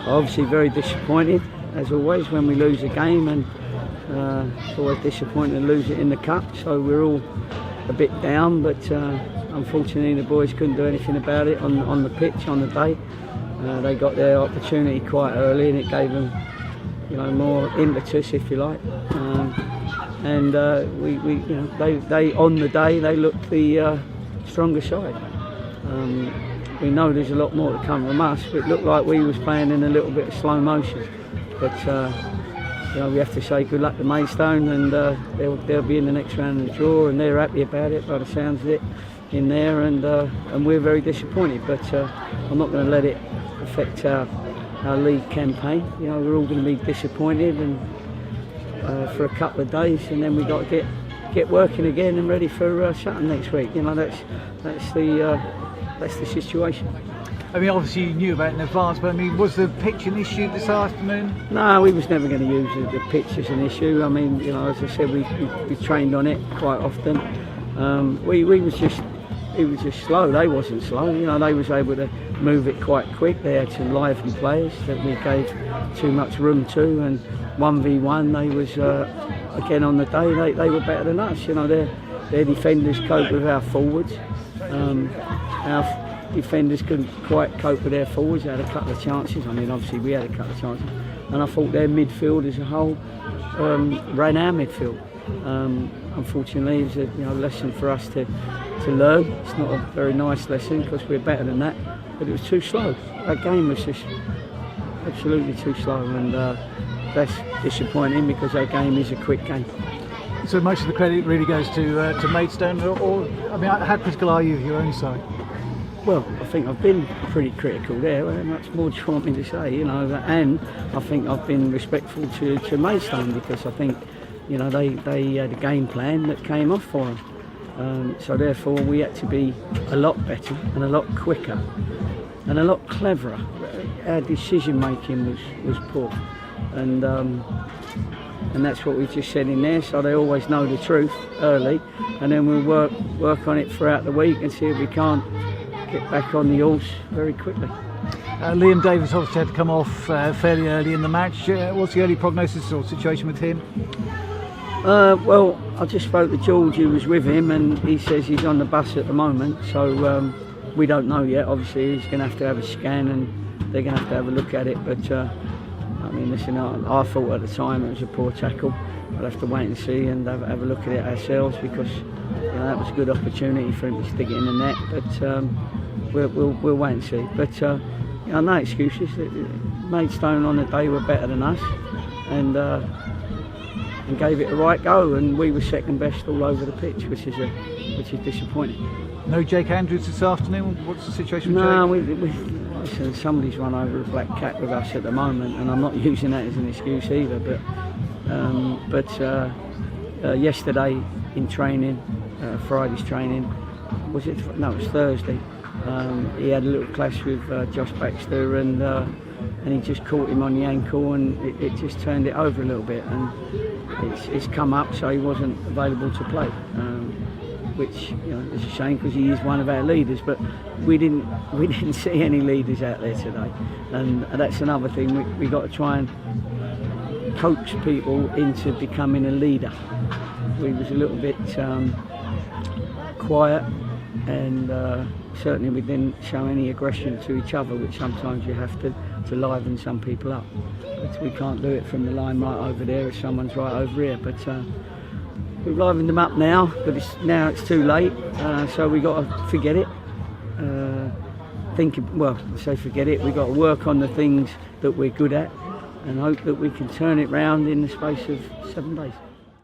Obviously very disappointed, as always, when we lose a game, and it's always disappointing to lose it in the cup, so we're all a bit down, but unfortunately the boys couldn't do anything about it on the pitch on the day. They got their opportunity quite early, and it gave them, you know, more impetus, if you like. And they on the day they looked the stronger side. We know there's a lot more to come from us, but it looked like we was playing in a little bit of slow motion. But you know, we have to say good luck to Maidstone, and they'll be in the next round of the draw, and they're happy about it by the sounds of it in there, and we're very disappointed. But I'm not going to let it affect our league campaign. You know, we're all going to be disappointed, and for a couple of days, and then we got to get working again and ready for Sutton next week. You know, that's the situation. I mean, obviously you knew about it in advance, but I mean, was the pitch an issue this afternoon? No, we was never going to use the pitch as an issue. I mean, you know, as I said, we trained on it quite often. It was just slow. They wasn't slow. You know, they was able to move it quite quick. They had some lively players that we gave too much room to, and 1v1 they was again on the day. They were better than us. You know, their defenders coped with our forwards. Our defenders couldn't quite cope with their forwards. They had a couple of chances. I mean, obviously we had a couple of chances, and I thought their midfield as a whole ran our midfield. Unfortunately, it was a lesson for us to learn. It's not a very nice lesson because we're better than that, but it was too slow. That game was just absolutely too slow, and that's disappointing because our game is a quick game. So much of the credit really goes to Maidstone, or I mean, how critical are you of your own side? Well, I think I've been pretty critical there. How much more do you want me to say? You know, and I think I've been respectful to Maidstone, because I think, you know, they had a game plan that came off for them. So therefore we had to be a lot better and a lot quicker and a lot cleverer. Our decision making was poor, and that's what we just said in there. So they always know the truth early, and then we'll work on it throughout the week and see if we can't get back on the horse very quickly. Liam Davis obviously had to come off fairly early in the match. What's the early prognosis or situation with him? Well, I just spoke to George, who was with him, and he says he's on the bus at the moment, so we don't know yet. Obviously he's going to have a scan, and they're going to have a look at it, but I mean, listen, I thought at the time it was a poor tackle. I'll have to wait and see and have a look at it ourselves, because, you know, that was a good opportunity for him to stick it in the net, but we'll wait and see. But you know, no excuses. Maidstone on the day were better than us, and gave it a right go, and we were second best all over the pitch, which is disappointing. No Jake Andrews this afternoon. What's the situation with Jake? No, listen, somebody's run over a black cat with us at the moment, and I'm not using that as an excuse either. But yesterday in training, Friday's training, was it? No, it was Thursday. He had a little clash with Josh Baxter, and he just caught him on the ankle, and it just turned it over a little bit, and it's come up, so he wasn't available to play, which, you know, is a shame, because he is one of our leaders. But we didn't see any leaders out there today, and that's another thing. We got to try and coax people into becoming a leader. We was a little bit quiet, and certainly we didn't show any aggression to each other, which sometimes you have to liven some people up. But we can't do it from the line right over there if someone's right over here. But we've livened them up now, but it's too late, so we got to forget it. Forget it. We got to work on the things that we're good at, and hope that we can turn it round in the space of 7 days.